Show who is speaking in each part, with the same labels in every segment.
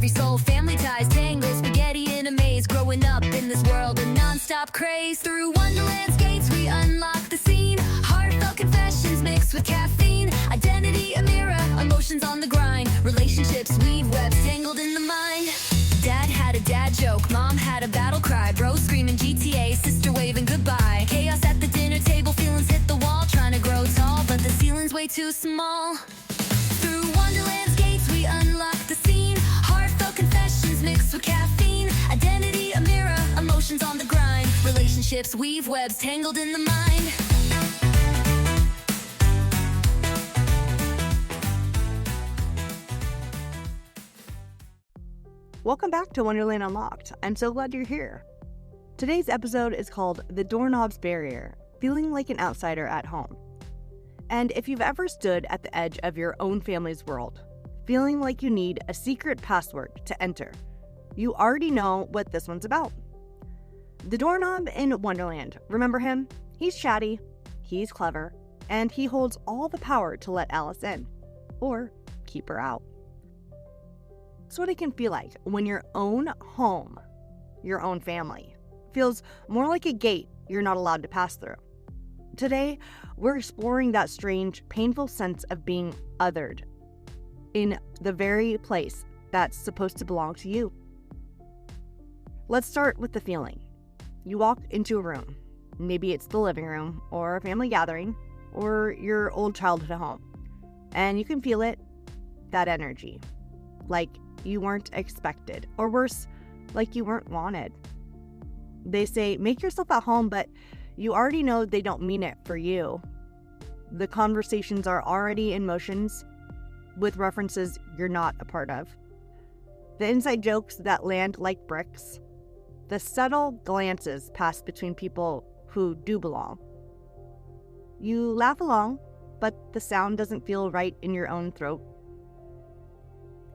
Speaker 1: every soul. Family ties tangle, spaghetti in a maze. Growing up in this world of non-stop craze. Through Wonderland's gates we unlock the scene. Heartfelt confessions mixed with caffeine. Identity a mirror, emotions on the grind. Relationships weave webs tangled in the mind. Dad had a dad joke, mom had a battle cry. Bro screaming GTA, sister waving goodbye. Chaos at the dinner table, feelings hit the wall. Trying to grow tall, but the ceiling's way too small. Through Wonderland's gates we unlock the scene. Heartfelt confessions mixed with caffeine. Identity a mirror, emotions on the grind. Relationships weave webs tangled in the mind.
Speaker 2: Welcome back to Wonderland Unlocked. I'm so glad you're here. Today's episode is called The Doorknob's Barrier, Feeling Like an Outsider at Home. And if you've ever stood at the edge of your own family's world, feeling like you need a secret password to enter, you already know what this one's about. The doorknob in Wonderland, remember him? He's chatty, he's clever, and he holds all the power to let Alice in, or keep her out. That's what it can feel like when your own home, your own family, feels more like a gate you're not allowed to pass through. Today, we're exploring that strange, painful sense of being othered in the very place that's supposed to belong to you. Let's start with the feeling. You walk into a room. Maybe it's the living room, or a family gathering, or your old childhood home. And you can feel it, that energy. Like you weren't expected, or worse, like you weren't wanted. They say, make yourself at home, but you already know they don't mean it for you. The conversations are already in motions with references you're not a part of. The inside jokes that land like bricks. The subtle glances pass between people who do belong. You laugh along, but the sound doesn't feel right in your own throat.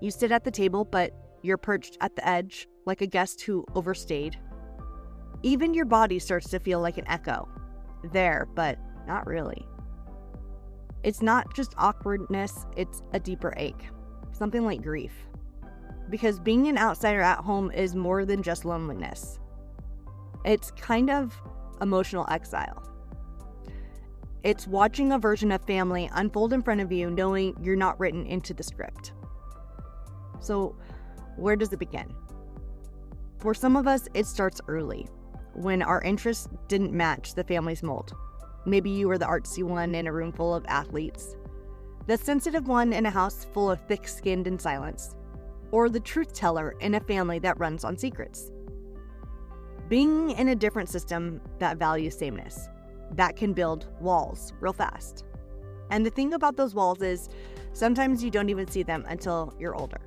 Speaker 2: You sit at the table, but you're perched at the edge, like a guest who overstayed. Even your body starts to feel like an echo. There, but not really. It's not just awkwardness, it's a deeper ache. Something like grief. Because being an outsider at home is more than just loneliness. It's kind of emotional exile. It's watching a version of family unfold in front of you, knowing you're not written into the script. So, where does it begin? For some of us, it starts early, when our interests didn't match the family's mold. Maybe you were the artsy one in a room full of athletes, the sensitive one in a house full of thick-skinned and silence, or the truth teller in a family that runs on secrets. Being in a different system that values sameness, that can build walls real fast. And the thing about those walls is, sometimes you don't even see them until you're older.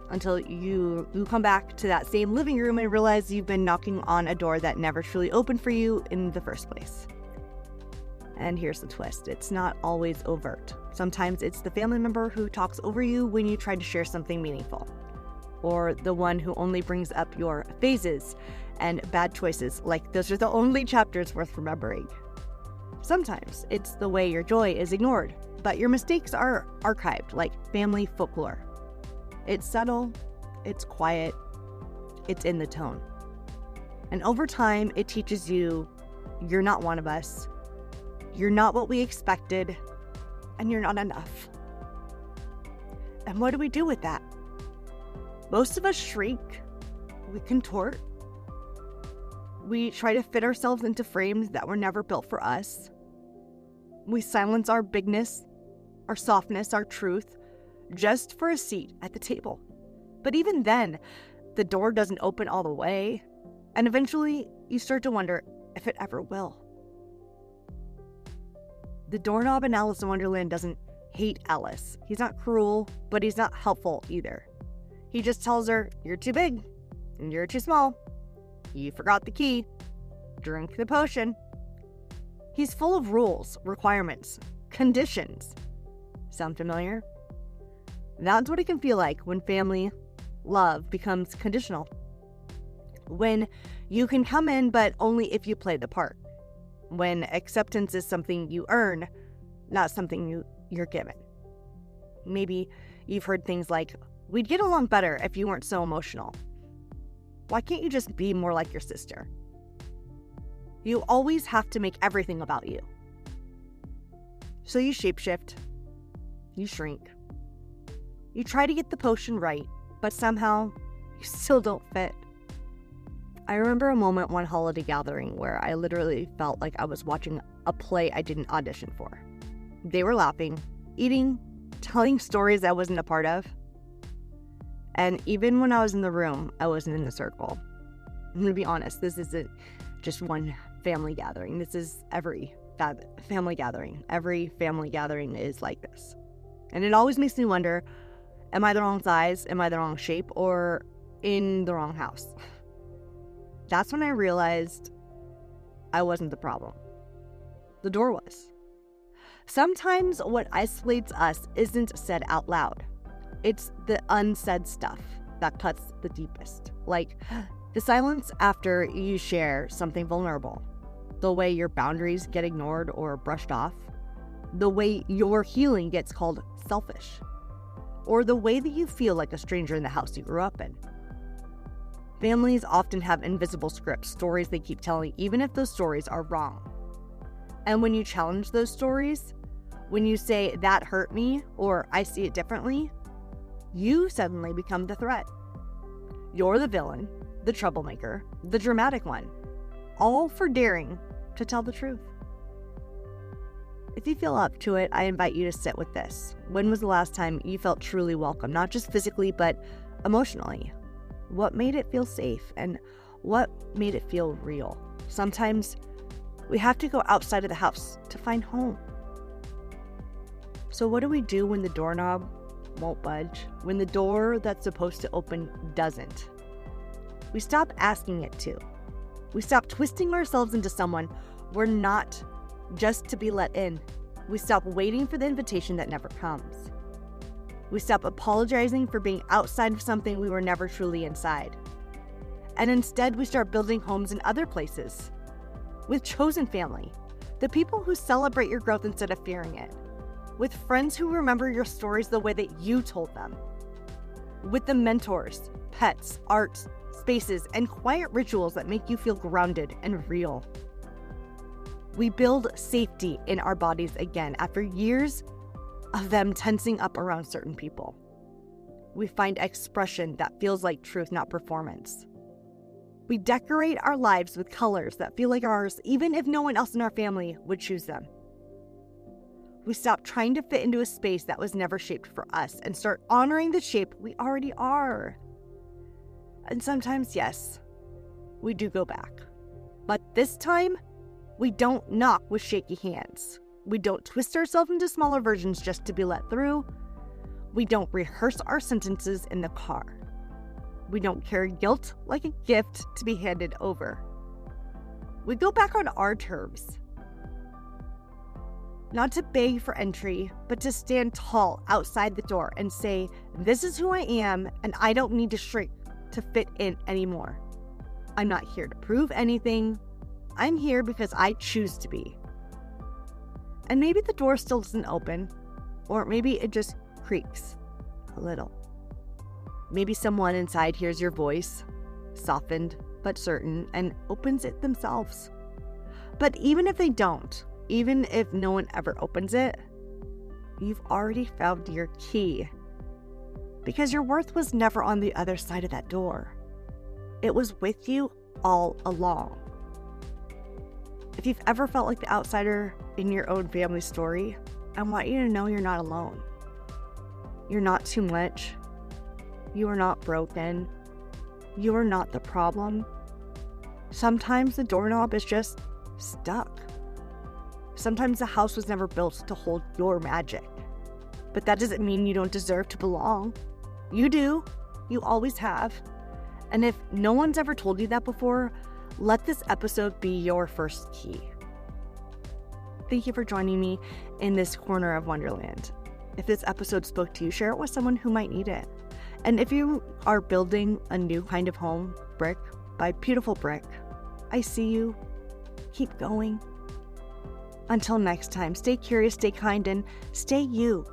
Speaker 2: Until you come back to that same living room and realize you've been knocking on a door that never truly opened for you in the first place. And here's the twist. It's not always overt. Sometimes it's the family member who talks over you when you try to share something meaningful. Or the one who only brings up your phases and bad choices, like those are the only chapters worth remembering. Sometimes it's the way your joy is ignored, but your mistakes are archived like family folklore. It's subtle, it's quiet, it's in the tone. And over time, it teaches you, you're not one of us, you're not what we expected, and you're not enough. And what do we do with that? Most of us shrink, we contort, we try to fit ourselves into frames that were never built for us. We silence our bigness, our softness, our truth, just for a seat at the table. But even then, the door doesn't open all the way, and eventually you start to wonder if it ever will. The doorknob in Alice in Wonderland doesn't hate Alice. He's not cruel, but he's not helpful either. He just tells her, you're too big, and you're too small. You forgot the key. Drink the potion. He's full of rules, requirements, conditions. Sound familiar? That's what it can feel like when family love becomes conditional. When you can come in, but only if you play the part. When acceptance is something you earn, not something you're given. Maybe you've heard things like, We'd get along better if you weren't so emotional. Why can't you just be more like your sister? You always have to make everything about you. So you shapeshift. You shrink. You try to get the potion right, but somehow you still don't fit. I remember a moment one holiday gathering where I literally felt like I was watching a play I didn't audition for. They were laughing, eating, telling stories I wasn't a part of. And even when I was in the room, I wasn't in the circle. I'm going to be honest, this isn't just one family gathering. This is every family gathering. Every family gathering is like this. And it always makes me wonder, am I the wrong size? Am I the wrong shape? Or in the wrong house? That's when I realized I wasn't the problem. The door was. Sometimes what isolates us isn't said out loud. It's the unsaid stuff that cuts the deepest. Like the silence after you share something vulnerable. The way your boundaries get ignored or brushed off. The way your healing gets called selfish. Or the way that you feel like a stranger in the house you grew up in. Families often have invisible scripts, stories they keep telling, even if those stories are wrong. And when you challenge those stories, when you say, that hurt me, or I see it differently, you suddenly become the threat. You're the villain, the troublemaker, the dramatic one, all for daring to tell the truth. If you feel up to it, I invite you to sit with this. When was the last time you felt truly welcome, not just physically, but emotionally? What made it feel safe, and what made it feel real? Sometimes we have to go outside of the house to find home. So what do we do when the doorknob won't budge? When the door that's supposed to open doesn't? We stop asking it to. We stop twisting ourselves into someone we're not just to be let in. We stop waiting for the invitation that never comes. We stop apologizing for being outside of something we were never truly inside. And instead, we start building homes in other places. With chosen family, the people who celebrate your growth instead of fearing it. With friends who remember your stories the way that you told them. With the mentors, pets, art, spaces, and quiet rituals that make you feel grounded and real. We build safety in our bodies again after years of them tensing up around certain people. We find expression that feels like truth, not performance. We decorate our lives with colors that feel like ours, even if no one else in our family would choose them. We stop trying to fit into a space that was never shaped for us and start honoring the shape we already are. And sometimes, yes, we do go back. But this time, we don't knock with shaky hands. We don't twist ourselves into smaller versions just to be let through. We don't rehearse our sentences in the car. We don't carry guilt like a gift to be handed over. We go back on our terms. Not to beg for entry, but to stand tall outside the door and say, this is who I am, and I don't need to shrink to fit in anymore. I'm not here to prove anything. I'm here because I choose to be. And maybe the door still doesn't open, or maybe it just creaks a little. Maybe someone inside hears your voice, softened but certain, and opens it themselves. But even if they don't, even if no one ever opens it, you've already found your key. Because your worth was never on the other side of that door. It was with you all along. If you've ever felt like the outsider in your own family story, I want you to know you're not alone. You're not too much. You are not broken. You are not the problem. Sometimes the doorknob is just stuck. Sometimes the house was never built to hold your magic. But that doesn't mean you don't deserve to belong. You do. You always have. And if no one's ever told you that before, let this episode be your first key. Thank you for joining me in this corner of Wonderland. If this episode spoke to you, share it with someone who might need it. And if you are building a new kind of home, brick by beautiful brick, I see you. Keep going. Until next time, stay curious, stay kind, and stay you.